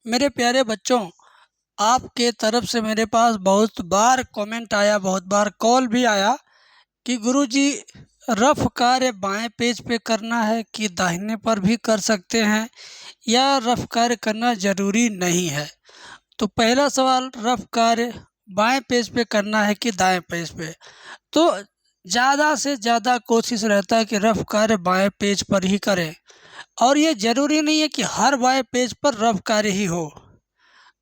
मेरे प्यारे बच्चों, आपके तरफ से मेरे पास बहुत बार कमेंट आया, बहुत बार कॉल भी आया कि गुरुजी रफ कार्य बाएं पेज पे करना है कि दाहिने पर भी कर सकते हैं, या रफ कार्य करना ज़रूरी नहीं है। तो पहला सवाल, रफ कार्य बाएं पेज पे करना है कि दाएं पेज पे। तो ज़्यादा से ज़्यादा कोशिश रहता है कि रफ कार्य बाएं पेज पर ही करें, और ये ज़रूरी नहीं है कि हर बाएं पेज पर रफ कार्य ही हो।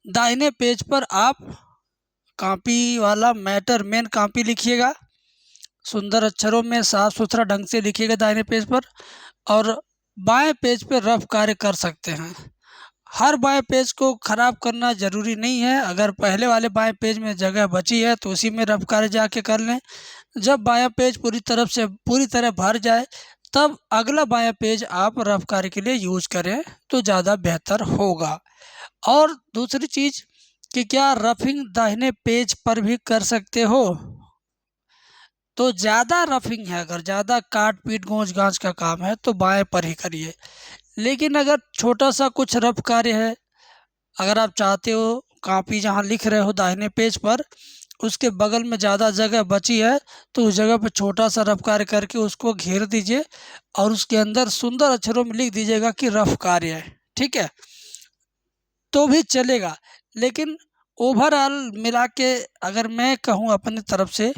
दाहिने पेज पर आप कॉपी वाला मैटर मेन कॉपी लिखिएगा, सुंदर अक्षरों में साफ सुथरा ढंग से लिखिएगा दाहिने पेज पर, और बाएं पेज पर रफ कार्य कर सकते हैं। हर बाएं पेज को खराब करना ज़रूरी नहीं है। अगर पहले वाले बाएं पेज में जगह बची है तो उसी में रफ कार्य जाके कर लें। जब बायां पेज पूरी तरह भर जाए तब अगला बायां पेज आप रफ कार्य के लिए यूज करें तो ज़्यादा बेहतर होगा। और दूसरी चीज़ कि क्या रफिंग दाहिने पेज पर भी कर सकते हो? तो ज़्यादा रफिंग है, अगर ज़्यादा काट पीट गोंच गांच का काम है तो बाएं पर ही करिए। लेकिन अगर छोटा सा कुछ रफ कार्य है, अगर आप चाहते हो कॉपी जहां लिख रहे हो दाहिने पेज पर उसके बगल में ज़्यादा जगह बची है, तो उस जगह पर छोटा सा रफ कार्य करके उसको घेर दीजिए और उसके अंदर सुंदर अक्षरों में लिख दीजिएगा कि रफ कार्य है। ठीक है, तो भी चलेगा। लेकिन ओवरऑल मिला के अगर मैं कहूँ अपनी तरफ से,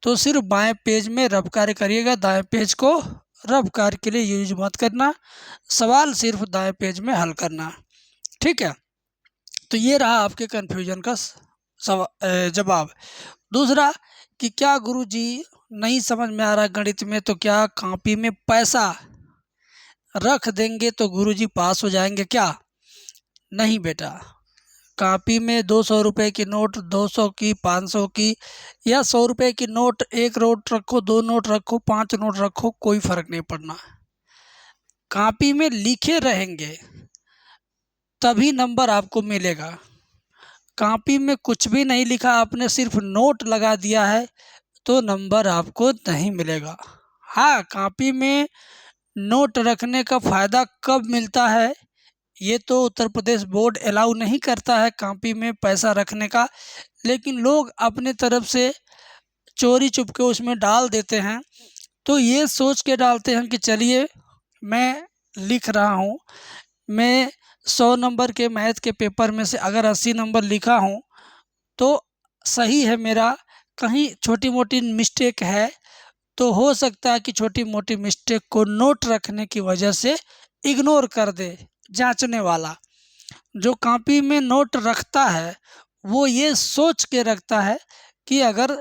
तो सिर्फ बाएं पेज में रफ कार्य करिएगा, दाएं पेज को रफ कार्य के लिए यूज मत करना। सवाल सिर्फ दाएं पेज में हल करना। ठीक है, तो ये रहा आपके कन्फ्यूजन का जवाब। दूसरा कि क्या गुरुजी नहीं समझ में आ रहा गणित में, तो क्या कॉपी में पैसा रख देंगे तो गुरुजी पास हो जाएंगे क्या? नहीं बेटा, कॉपी में 200 रुपये की नोट, 200 की, 500 की या 100 रुपये की नोट, एक नोट रखो, 2 नोट रखो, 5 नोट रखो, कोई फर्क नहीं पड़ना। कॉपी में लिखे रहेंगे तभी नंबर आपको मिलेगा। कॉपी में कुछ भी नहीं लिखा, आपने सिर्फ नोट लगा दिया है तो नंबर आपको नहीं मिलेगा। हाँ, कॉपी में नोट रखने का फ़ायदा कब मिलता है, ये तो उत्तर प्रदेश बोर्ड अलाउ नहीं करता है कॉपी में पैसा रखने का, लेकिन लोग अपने तरफ से चोरी चुपके उसमें डाल देते हैं। तो ये सोच के डालते हैं कि चलिए मैं लिख रहा हूँ, मैं 100 नंबर के मैथ के पेपर में से अगर 80 नंबर लिखा हूँ तो सही है मेरा, कहीं छोटी मोटी मिस्टेक है तो हो सकता है कि छोटी मोटी मिस्टेक को नोट रखने की वजह से इग्नोर कर दे जांचने वाला। जो कॉपी में नोट रखता है वो ये सोच के रखता है कि अगर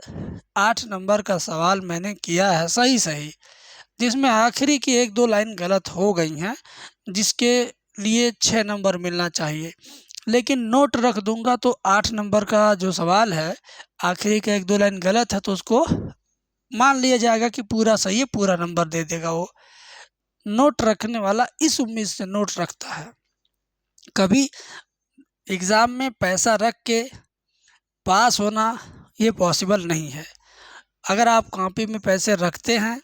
8 नंबर का सवाल मैंने किया है सही सही, जिसमें आखिरी की 1-2 लाइन गलत हो गई हैं, जिसके लिए 6 नंबर मिलना चाहिए, लेकिन नोट रख दूंगा तो 8 नंबर का जो सवाल है आखिरी का 1-2 लाइन गलत है तो उसको मान लिया जाएगा कि पूरा सही है, पूरा नंबर दे देगा वो। नोट रखने वाला इस उम्मीद से नोट रखता है। कभी एग्ज़ाम में पैसा रख के पास होना ये पॉसिबल नहीं है। अगर आप कॉपी में पैसे रखते हैं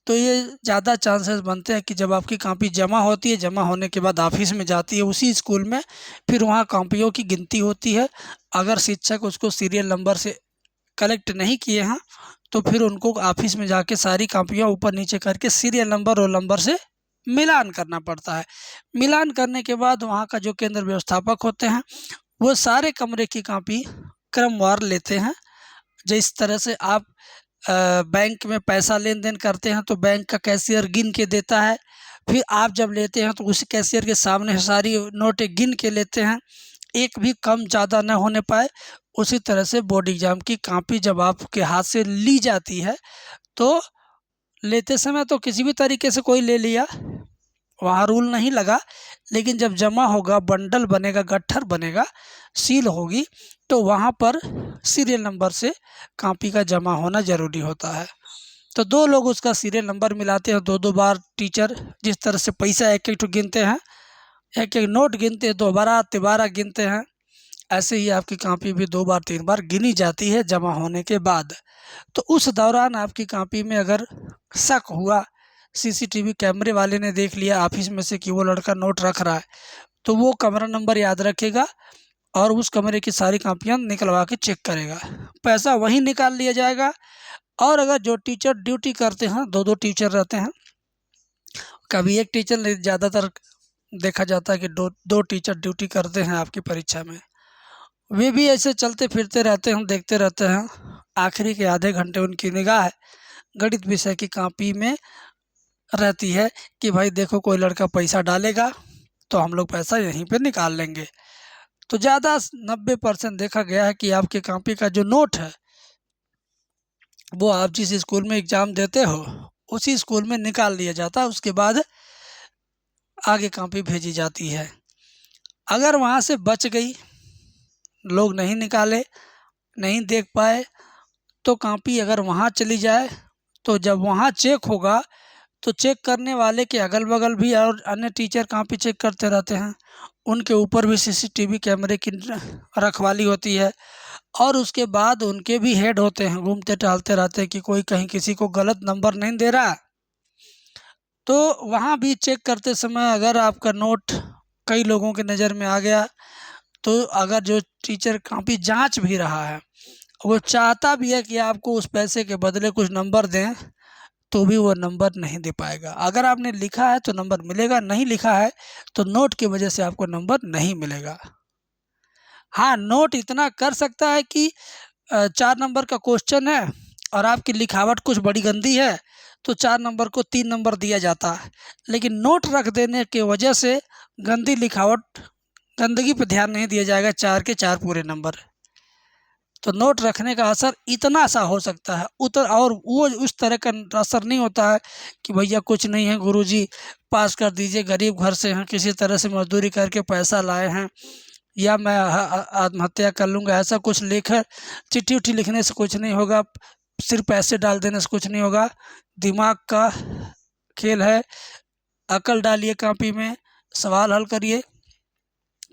तो ये ज़्यादा चांसेस बनते हैं कि जब आपकी कॉपी जमा होती है, जमा होने के बाद ऑफिस में जाती है उसी स्कूल में, फिर वहाँ कॉपियों की गिनती होती है। अगर शिक्षक उसको सीरियल नंबर से कलेक्ट नहीं किए हैं तो फिर उनको ऑफिस में जाके सारी कॉपियाँ ऊपर नीचे करके सीरियल नंबर, रोल नंबर से मिलान करना पड़ता है। मिलान करने के बाद वहाँ का जो केंद्र व्यवस्थापक होते हैं वो सारे कमरे की कॉपी क्रमवार लेते हैं। जिस तरह से आप बैंक में पैसा लेन देन करते हैं तो बैंक का कैशियर गिन के देता है, फिर आप जब लेते हैं तो उसी कैशियर के सामने सारी नोटें गिन के लेते हैं, एक भी कम ज़्यादा न होने पाए। उसी तरह से बोर्ड एग्ज़ाम की कॉपी जब आपके हाथ से ली जाती है तो लेते समय तो किसी भी तरीके से कोई ले लिया, वहाँ रूल नहीं लगा, लेकिन जब जमा होगा, बंडल बनेगा, गट्ठर बनेगा, सील होगी, तो वहाँ पर सीरियल नंबर से कॉपी का जमा होना ज़रूरी होता है। तो 2 लोग उसका सीरियल नंबर मिलाते हैं, 2-2 बार टीचर जिस तरह से पैसा एक-एक ठो गिनते हैं, एक-एक नोट गिनते हैं, दोबारा तिबारा गिनते हैं, ऐसे ही आपकी कॉपी भी 2 बार 3 बार गिनी जाती है जमा होने के बाद। तो उस दौरान आपकी कॉपी में अगर शक हुआ, सीसीटीवी कैमरे वाले ने देख लिया ऑफिस में से कि वो लड़का नोट रख रहा है, तो वो कमरा नंबर याद रखेगा और उस कमरे की सारी कापियाँ निकलवा के चेक करेगा, पैसा वहीं निकाल लिया जाएगा। और अगर जो टीचर ड्यूटी करते हैं, 2-2 टीचर रहते हैं, कभी एक टीचर नहीं, ज़्यादातर देखा जाता है कि दो टीचर ड्यूटी करते हैं आपकी परीक्षा में, वे भी ऐसे चलते फिरते रहते हैं, देखते रहते हैं। आखिरी के आधे घंटे उनकी निगाह गणित विषय की कॉपी में रहती है कि भाई देखो कोई लड़का पैसा डालेगा तो हम लोग पैसा यहीं पे निकाल लेंगे। तो ज़्यादा 90% देखा गया है कि आपके कॉपी का जो नोट है वो आप जिस स्कूल में एग्ज़ाम देते हो उसी स्कूल में निकाल लिया जाता है, उसके बाद आगे कॉपी भेजी जाती है। अगर वहाँ से बच गई, लोग नहीं निकाले, नहीं देख पाए, तो कॉपी अगर वहाँ चली जाए तो जब वहाँ चेक होगा तो चेक करने वाले के अगल बगल भी और अन्य टीचर कॉपी चेक करते रहते हैं, उनके ऊपर भी सीसीटीवी कैमरे की रखवाली होती है। और उसके बाद उनके भी हेड होते हैं, घूमते टहलते रहते हैं कि कोई कहीं किसी को गलत नंबर नहीं दे रहा। तो वहाँ भी चेक करते समय अगर आपका नोट कई लोगों की नज़र में आ गया, तो अगर जो टीचर कॉपी जांच भी रहा है वो चाहता भी है कि आपको उस पैसे के बदले कुछ नंबर दें, तो भी वो नंबर नहीं दे पाएगा। अगर आपने लिखा है तो नंबर मिलेगा, नहीं लिखा है तो नोट की वजह से आपको नंबर नहीं मिलेगा। हाँ, नोट इतना कर सकता है कि 4 नंबर का क्वेश्चन है और आपकी लिखावट कुछ बड़ी गंदी है तो 4 नंबर को 3 नंबर दिया जाता है, लेकिन नोट रख देने की वजह से गंदी लिखावट, गंदगी पर ध्यान नहीं दिया जाएगा, 4 के 4 पूरे नंबर। तो नोट रखने का असर इतना सा हो सकता है और वो उस तरह का असर नहीं होता है कि भैया कुछ नहीं है गुरुजी पास कर दीजिए, गरीब घर से हैं, किसी तरह से मजदूरी करके पैसा लाए हैं, या मैं आत्महत्या कर लूँगा, ऐसा कुछ लेकर चिट्ठी उट्ठी लिखने से कुछ नहीं होगा, सिर्फ पैसे डाल देने से कुछ नहीं होगा। दिमाग का खेल है, अकल डालिए कॉपी में, सवाल हल करिए,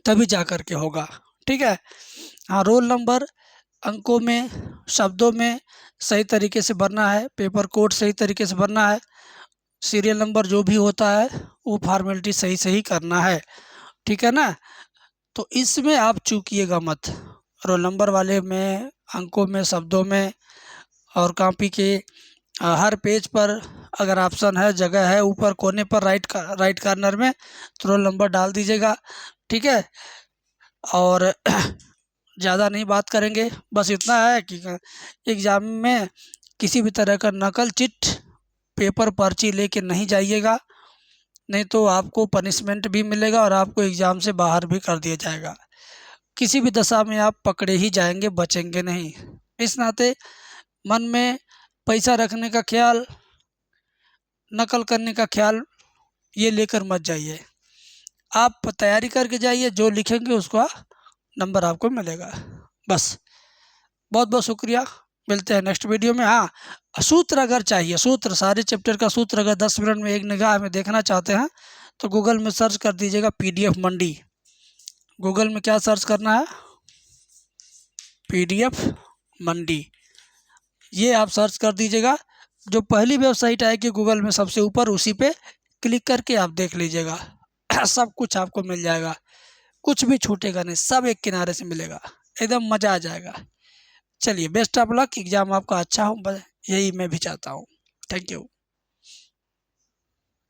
तभी जा कर के होगा। ठीक है। हाँ, रोल नंबर अंकों में, शब्दों में सही तरीके से भरना है, पेपर कोड सही तरीके से भरना है, सीरियल नंबर जो भी होता है वो फॉर्मेलिटी सही सही करना है। ठीक है ना। तो इसमें आप चूकिएगा मत, रोल नंबर वाले में, अंकों में, शब्दों में, और कॉपी के हर पेज पर अगर ऑप्शन है, जगह है, ऊपर कोने पर राइट कॉर्नर में, तो रोल नंबर डाल दीजिएगा। ठीक है। और ज़्यादा नहीं बात करेंगे, बस इतना है कि एग्ज़ाम में किसी भी तरह का नकल चिट, पेपर पर्ची लेके नहीं जाइएगा, नहीं तो आपको पनिशमेंट भी मिलेगा और आपको एग्ज़ाम से बाहर भी कर दिया जाएगा। किसी भी दशा में आप पकड़े ही जाएंगे, बचेंगे नहीं। इस नाते मन में पैसा रखने का ख्याल, नकल करने का ख्याल ये लेकर मत जाइए। आप तैयारी करके जाइए, जो लिखेंगे उसका नंबर आपको मिलेगा। बस, बहुत बहुत शुक्रिया, मिलते हैं नेक्स्ट वीडियो में। हाँ, सूत्र अगर चाहिए, सूत्र सारे चैप्टर का सूत्र अगर 10 मिनट में एक निगाह में देखना चाहते हैं तो गूगल में सर्च कर दीजिएगा PDF मंडी। गूगल में क्या सर्च करना है? PDF मंडी, ये आप सर्च कर दीजिएगा। जो पहली वेबसाइट आएगी गूगल में सबसे ऊपर, उसी पे क्लिक करके आप देख लीजिएगा। सब कुछ आपको मिल जाएगा, कुछ भी छूटेगा नहीं, सब एक किनारे से मिलेगा, एकदम मज़ा आ जाएगा। चलिए, बेस्ट ऑफ लक, एग्ज़ाम आपका अच्छा हो, यही मैं भी चाहता हूँ। Thank you.